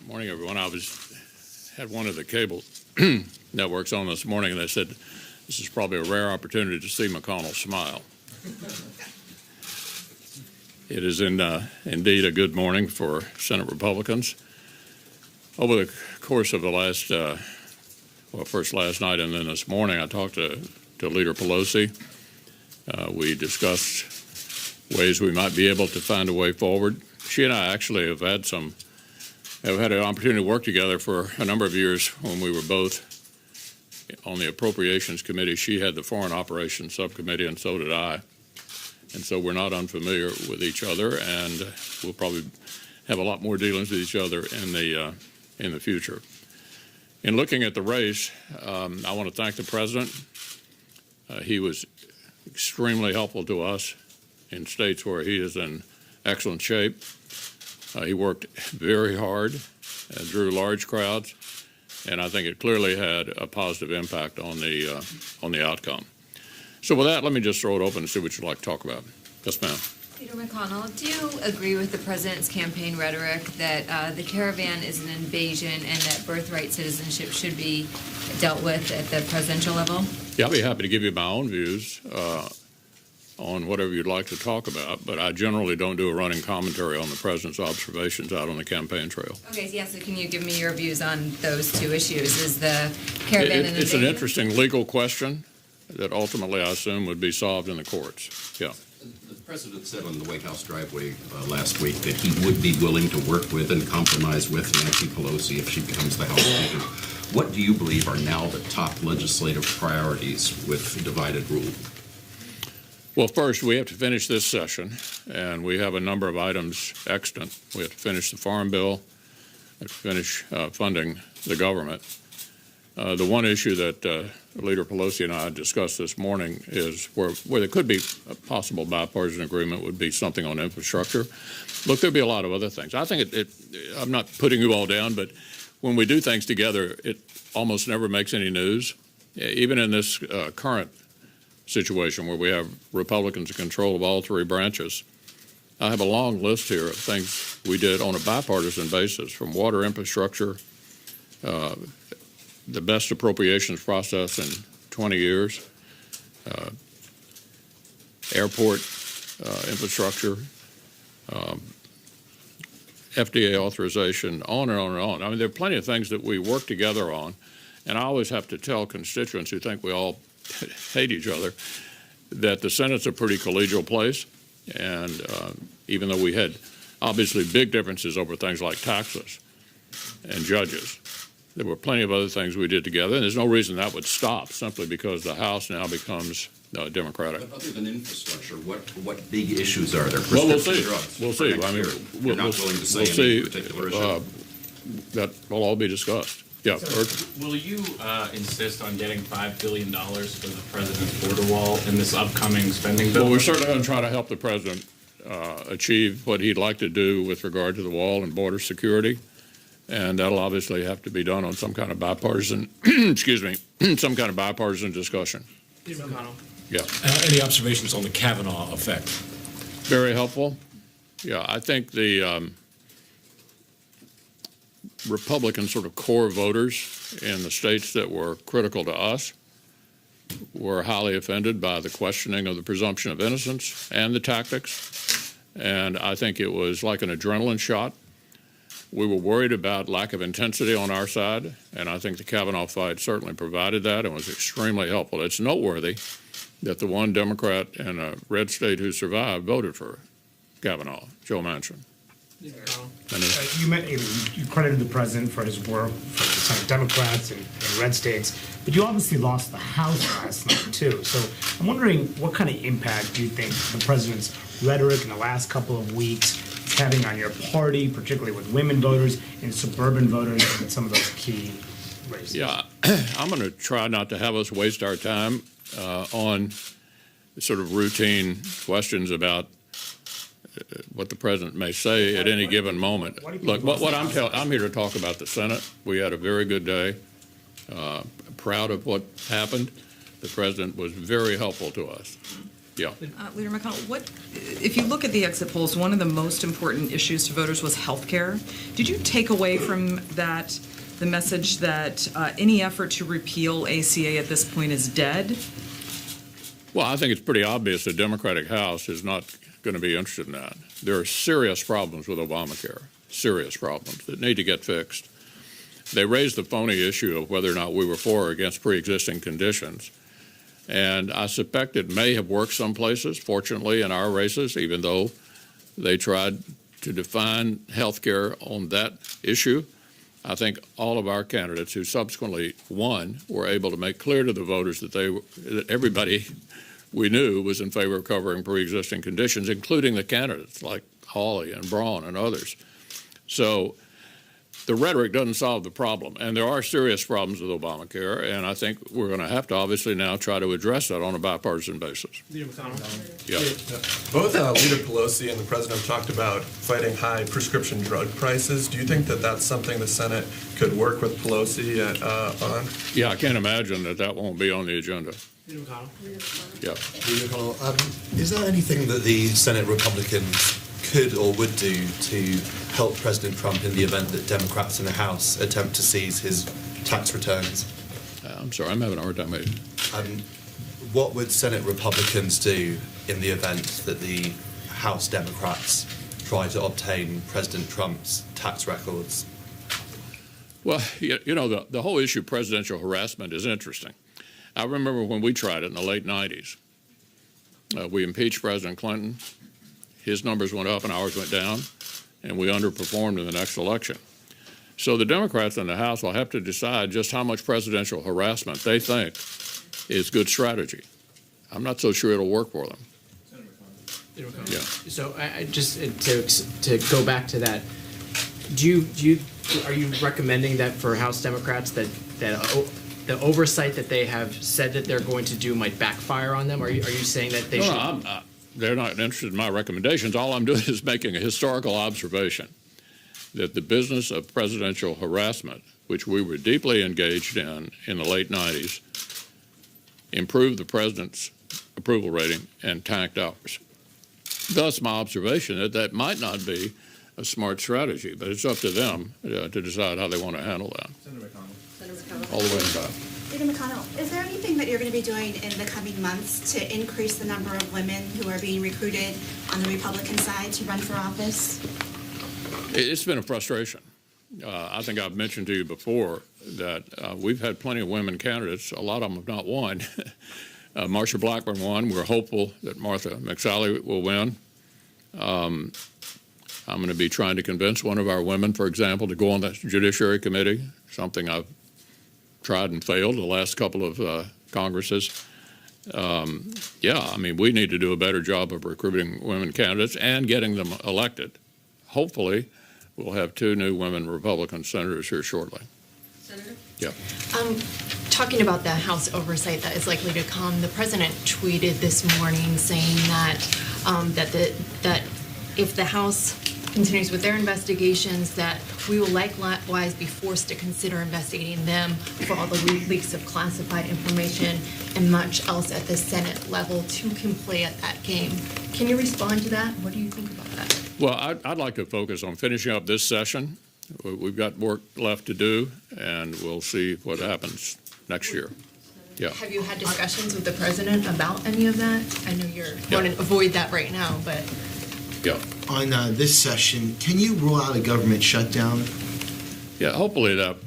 Morning, everyone. Had one of the cable networks on this morning, and they said this is probably a rare opportunity to see McConnell smile. It is indeed a good morning for Senate Republicans. Over the course of the last, first last night and then this morning, I talked to Leader Pelosi. We discussed ways we might be able to find a way forward. She and I actually have had an opportunity to work together for a number of years when we were both on the Appropriations Committee. She had the Foreign Operations Subcommittee, and so did I. And so we're not unfamiliar with each other, and we'll probably have a lot more dealings with each other in the future. In looking at the race, I want to thank the President. He was extremely helpful to us in states where he is in excellent shape. He worked very hard, drew large crowds, and I think it clearly had a positive impact on the outcome. So with that, let me just throw it open and see what you'd like to talk about. Yes, ma'am. Leader McConnell, do you agree with the President's campaign rhetoric that the caravan is an invasion and that birthright citizenship should be dealt with at the presidential level? Yeah, I'll be happy to give you my own views on whatever you'd like to talk about, but I generally don't do a running commentary on the President's observations out on the campaign trail. Okay, so can you give me your views on those two issues? Is the caravan an invasion? It's an interesting legal question that ultimately I assume would be solved in the courts. Yeah. The President said on the White House driveway last week that he would be willing to work with and compromise with Nancy Pelosi if she becomes the House Speaker. What do you believe are now the top legislative priorities with divided rule? Well, first, we have to finish this session, and we have a number of items extant. We have to finish the Farm Bill, we have to finish funding the government. The one issue that Leader Pelosi and I discussed this morning is where there could be a possible bipartisan agreement would be something on infrastructure. Look, there'll be a lot of other things. I think I'm not putting you all down, but when we do things together, it almost never makes any news. Even in this current situation where we have Republicans in control of all three branches, I have a long list here of things we did on a bipartisan basis, from water infrastructure, the best appropriations process in 20 years, airport infrastructure, FDA authorization, on and on and on. I mean, there are plenty of things that we work together on, and I always have to tell constituents who think we all hate each other that the Senate's a pretty collegial place, and even though we had obviously big differences over things like taxes and judges, there were plenty of other things we did together, and there's no reason that would stop simply because the House now becomes Democratic. But other than infrastructure, what big issues are there? Well, we'll see. Drugs We'll see. I mean, you're not willing to say we'll see. any particular issue? That will all be discussed. Yeah. So, will you insist on getting $5 billion for the president's border wall in this upcoming spending bill? Well, we're certainly going to try to help the president achieve what he'd like to do with regard to the wall and border security, and that'll obviously have to be done on some kind of bipartisan, some kind of bipartisan discussion. McConnell. Yeah. Any observations on the Kavanaugh effect? Very helpful. Yeah, I think the Republican sort of core voters in the states that were critical to us were highly offended by the questioning of the presumption of innocence and the tactics. And I think it was like an adrenaline shot. We were worried about lack of intensity on our side, and I think the Kavanaugh fight certainly provided that and was extremely helpful. It's noteworthy that the one Democrat in a red state who survived voted for Kavanaugh, Joe Manchin. You credited the president for his work for the Senate Democrats in red states, but you obviously lost the House last night, too. So I'm wondering what kind of impact do you think the president's rhetoric in the last couple of weeks is having on your party, particularly with women voters and suburban voters in some of those key races? Yeah, I'm going to try not to have us waste our time on sort of routine questions about what the president may say at any given moment. Look, I'm here to talk about the Senate. We had a very good day. Proud of what happened. The president was very helpful to us. Yeah. Leader McConnell, if you look at the exit polls, one of the most important issues to voters was health care. Did you take away from that the message that any effort to repeal ACA at this point is dead? Well, I think it's pretty obvious the Democratic House is not going to be interested in that. There are serious problems with Obamacare, serious problems that need to get fixed. They raised the phony issue of whether or not we were for or against pre-existing conditions. And I suspect it may have worked some places, fortunately, in our races, even though they tried to define health care on that issue. I think all of our candidates who subsequently won were able to make clear to the voters that everybody we knew was in favor of covering pre-existing conditions, including the candidates like Hawley and Braun and others. So the rhetoric doesn't solve the problem, and there are serious problems with Obamacare, and I think we're going to have to obviously now try to address that on a bipartisan basis. Leader McConnell. Yeah. Both Leader Pelosi and the President have talked about fighting high prescription drug prices. Do you think that that's something the Senate could work with Pelosi on? Yeah, I can't imagine that won't be on the agenda. Leader McConnell. Yeah. Leader McConnell, is there anything that the Senate Republicans could or would do to help President Trump in the event that Democrats in the House attempt to seize his tax returns? I'm sorry, I'm having a hard time hearing. What would Senate Republicans do in the event that the House Democrats try to obtain President Trump's tax records? Well, you know, the whole issue of presidential harassment is interesting. I remember when we tried it in the late 90s. We impeached President Clinton. His numbers went up and ours went down, and we underperformed in the next election. So the Democrats in the House will have to decide just how much presidential harassment they think is good strategy. I'm not so sure it'll work for them. Yeah. So I just to go back to that, are you recommending that for House Democrats that the oversight that they have said that they're going to do might backfire on them? Are you saying that they should? No, they're not interested in my recommendations. All I'm doing is making a historical observation that the business of presidential harassment, which we were deeply engaged in the late 90s, improved the president's approval rating and tanked ours. Thus, my observation that might not be a smart strategy, but it's up to them to decide how they want to handle that. Senator McConnell. Senator McConnell. All the way to the back. Leader McConnell, is there anything that you're going to be doing in the coming months to increase the number of women who are being recruited on the Republican side to run for office? It's been a frustration. I think I've mentioned to you before that we've had plenty of women candidates. A lot of them have not won. Marsha Blackburn won. We're hopeful that Martha McSally will win. I'm going to be trying to convince one of our women, for example, to go on the Judiciary Committee, something I've tried and failed the last couple of Congresses. Yeah, I mean, we need to do a better job of recruiting women candidates and getting them elected. Hopefully, we'll have 2 new women Republican senators here shortly. Senator? Yeah. Talking about the House oversight that is likely to come, the president tweeted this morning saying that that if the House continues with their investigations, that we will likewise be forced to consider investigating them for all the leaks of classified information and much else at the Senate level. 2 can play at that game. Can you respond to that? What do you think about that? Well, I'd like to focus on finishing up this session. We've got work left to do, and we'll see what happens next year. Yeah. Have you had discussions with the president about any of that? I know you're want to avoid that right now, but. Yeah. On this session, can you rule out a government shutdown? Yeah, hopefully that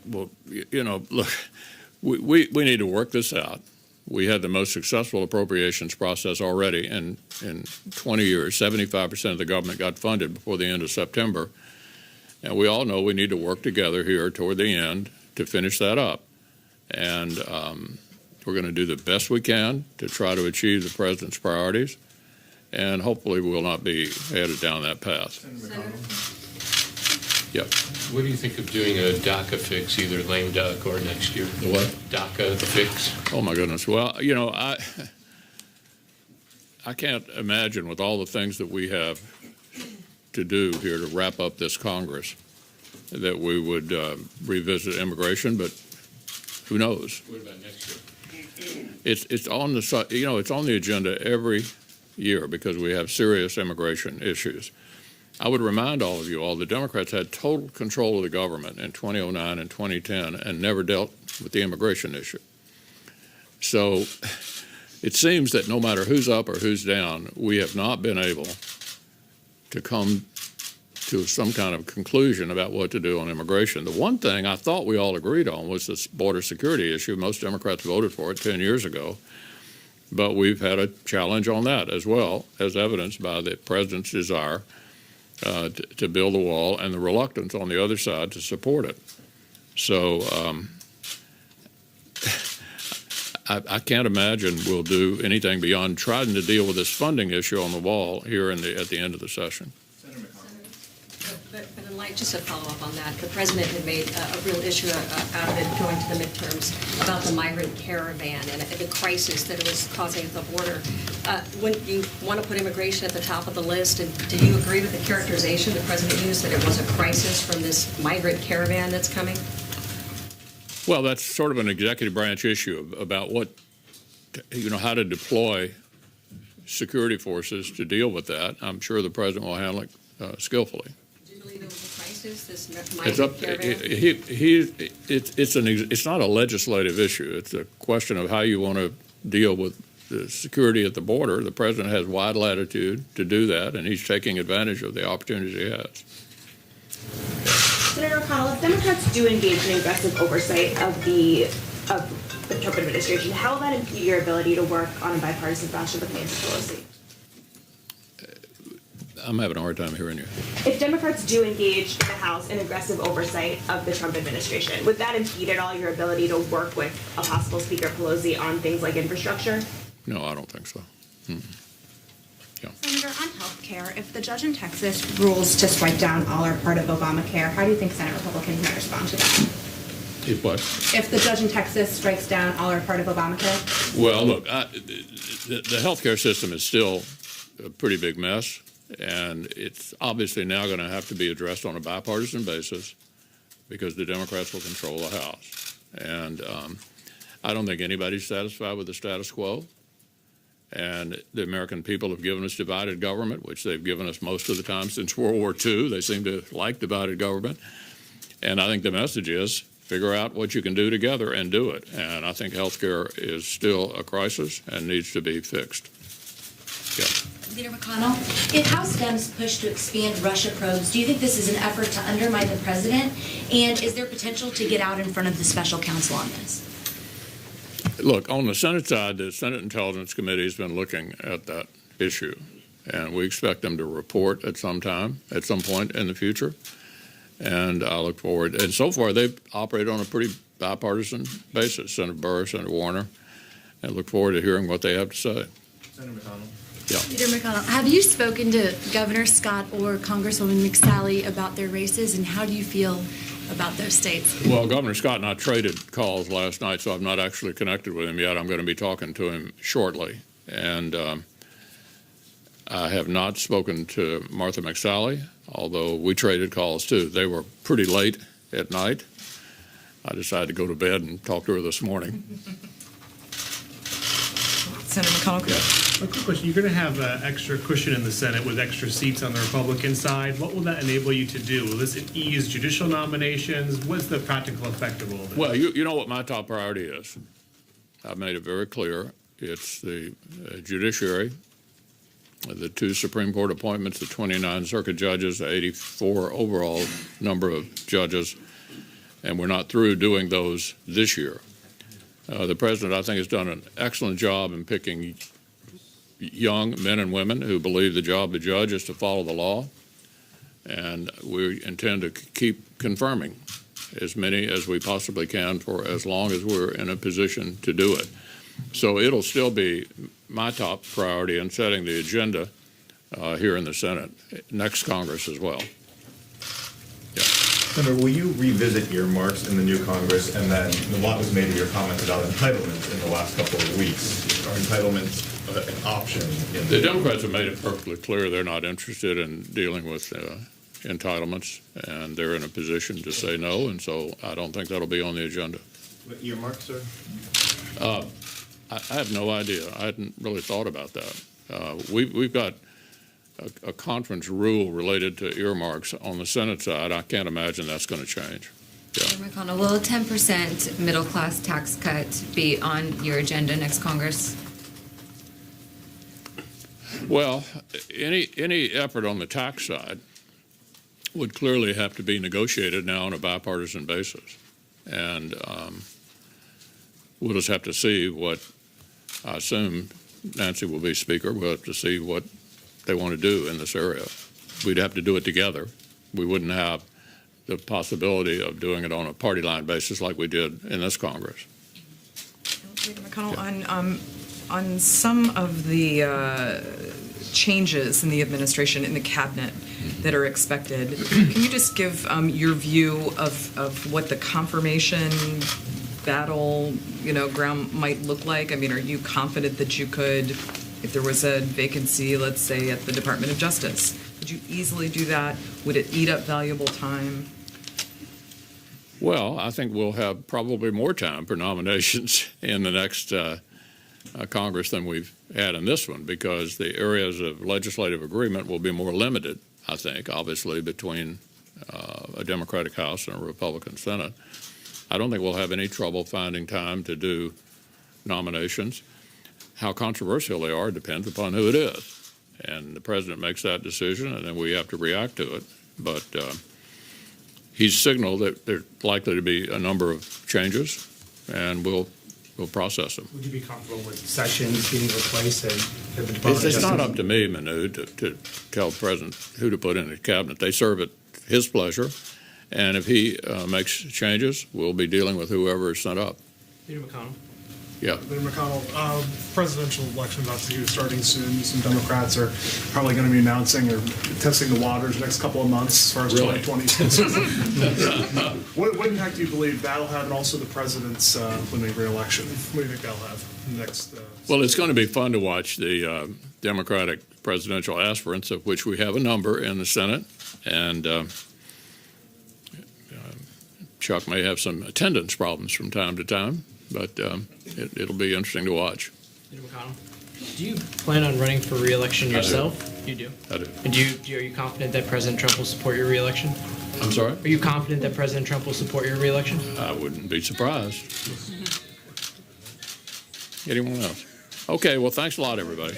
will, you know, look, we need to work this out. We had the most successful appropriations process already in 20 years. 75% of the government got funded before the end of September. And we all know we need to work together here toward the end to finish that up. And we're going to do the best we can to try to achieve the president's priorities. And hopefully we'll not be headed down that path. Yep. What do you think of doing a DACA fix, either lame duck or next year? The what? DACA fix. Oh, my goodness. Well, you know, I can't imagine with all the things that we have to do here to wrap up this Congress that we would revisit immigration, but who knows? What about next year? it's on the it's on the agenda every year because we have serious immigration issues. I would remind all of you all the Democrats had total control of the government in 2009 and 2010 and never dealt with the immigration issue. So it seems that no matter who's up or who's down, we have not been able to come to some kind of conclusion about what to do on immigration. The one thing I thought we all agreed on was this border security issue. Most Democrats voted for it 10 years ago. But we've had a challenge on that as well, as evidenced by the president's desire to build a wall and the reluctance on the other side to support it. So I can't imagine we'll do anything beyond trying to deal with this funding issue on the wall here at the end of the session. But in light, just to follow up on that, the president had made a real issue out of it going to the midterms about the migrant caravan and the crisis that it was causing at the border. When you want to put immigration at the top of the list, and do you agree with the characterization the president used that it was a crisis from this migrant caravan that's coming? Well, that's sort of an executive branch issue about how to deploy security forces to deal with that. I'm sure the president will handle it skillfully. Do you believe it was a crisis, this It's migrant caravan? It's not a legislative issue. It's a question of how you want to deal with the security at the border. The president has wide latitude to do that, and he's taking advantage of the opportunities he has. Senator McConnell, if Democrats do engage in aggressive oversight of the Trump administration, how will that impede your ability to work on a bipartisan fashion with Nancy Pelosi? I'm having a hard time hearing you. If Democrats do engage in the House in aggressive oversight of the Trump administration, would that impede at all your ability to work with a possible Speaker Pelosi on things like infrastructure? No, I don't think so. Senator, on health care, if the judge in Texas rules to strike down all or part of Obamacare, how do you think Senate Republicans might respond to that? If what? If the judge in Texas strikes down all or part of Obamacare? Well, look, the health care system is still a pretty big mess, and it's obviously now going to have to be addressed on a bipartisan basis because the Democrats will control the House. And I don't think anybody's satisfied with the status quo. And the American people have given us divided government, which they've given us most of the time since World War II. They seem to like divided government. And I think the message is figure out what you can do together and do it. And I think health care is still a crisis and needs to be fixed. Yeah. Leader McConnell, if House Dems push to expand Russia probes, do you think this is an effort to undermine the president? And is there potential to get out in front of the special counsel on this? Look, on the Senate side, the Senate Intelligence Committee has been looking at that issue, and we expect them to report at some point in the future. And I look forward. And so far, they've operated on a pretty bipartisan basis, Senator Burr, Senator Warner, and look forward to hearing what they have to say. Senator McConnell. Yeah. Leader McConnell, have you spoken to Governor Scott or Congresswoman McSally about their races, and how do you feel about those states? Well, Governor Scott and I traded calls last night, so I've not actually connected with him yet. I'm going to be talking to him shortly. And I have not spoken to Martha McSally, although we traded calls too. They were pretty late at night. I decided to go to bed and talk to her this morning. Senator McConnell. A quick question. You're going to have an extra cushion in the Senate with extra seats on the Republican side. What will that enable you to do? Will this ease judicial nominations? What's the practical effect of all this? Well, you know what my top priority is. I've made it very clear. It's the judiciary, the 2 Supreme Court appointments, the 29 circuit judges, the 84 overall number of judges, and we're not through doing those this year. The president, I think, has done an excellent job in picking young men and women who believe the job of judge is to follow the law, and we intend to keep confirming as many as we possibly can for as long as we're in a position to do it. So it'll still be my top priority in setting the agenda here in the Senate, next Congress as well. Senator, will you revisit earmarks in the new Congress? And then a lot was made of your comments about entitlements in the last couple of weeks. Are entitlements an option? The Democrats have made it perfectly clear they're not interested in dealing with entitlements, and they're in a position to say no, and so I don't think that'll be on the agenda. What earmarks, sir? I have no idea. I hadn't really thought about that. We've got a conference rule related to earmarks on the Senate side. I can't imagine that's going to change. Yeah. Senator McConnell, will a 10% middle-class tax cut be on your agenda next Congress? Well, any effort on the tax side would clearly have to be negotiated now on a bipartisan basis. And we'll just have to see what, I assume Nancy will be Speaker, we'll have to see what they want to do in this area. We'd have to do it together. We wouldn't have the possibility of doing it on a party line basis like we did in this Congress. Leader McConnell, on some of the changes in the administration, in the cabinet that are expected, can you just give your view of what the confirmation battle, ground might look like? I mean, are you confident that you could, if there was a vacancy, let's say at the Department of Justice, could you easily do that? Would it eat up valuable time? Well, I think we'll have probably more time for nominations in the next Congress than we've had in this one, because the areas of legislative agreement will be more limited, I think, obviously, between a Democratic House and a Republican Senate. I don't think we'll have any trouble finding time to do nominations. How controversial they are depends upon who it is. And the president makes that decision, and then we have to react to it. But he's signaled that there's likely to be a number of changes, and we'll process them. Would you be comfortable with Sessions being replaced at the Department of It's Justice? not up to me, Manu, to tell the president who to put in the cabinet. They serve at his pleasure, and if he makes changes, we'll be dealing with whoever is sent up. Leader McConnell. Yeah. Leader McConnell, presidential election about to be starting soon. Some Democrats are probably going to be announcing or testing the waters next couple of months as far as Really? 2020. What impact do you believe that'll have, and also the president's limited re-election? What do you think that'll have next? Well, it's going to be fun to watch the Democratic presidential aspirants, of which we have a number in the Senate, and Chuck may have some attendance problems from time to time, but it'll be interesting to watch. Leader McConnell, do you plan on running for re-election yourself? You do? I do. And are you confident that President Trump will support your re-election? I'm sorry? Are you confident that President Trump will support your re-election? I wouldn't be surprised. Anyone else? Okay, well, thanks a lot, everybody.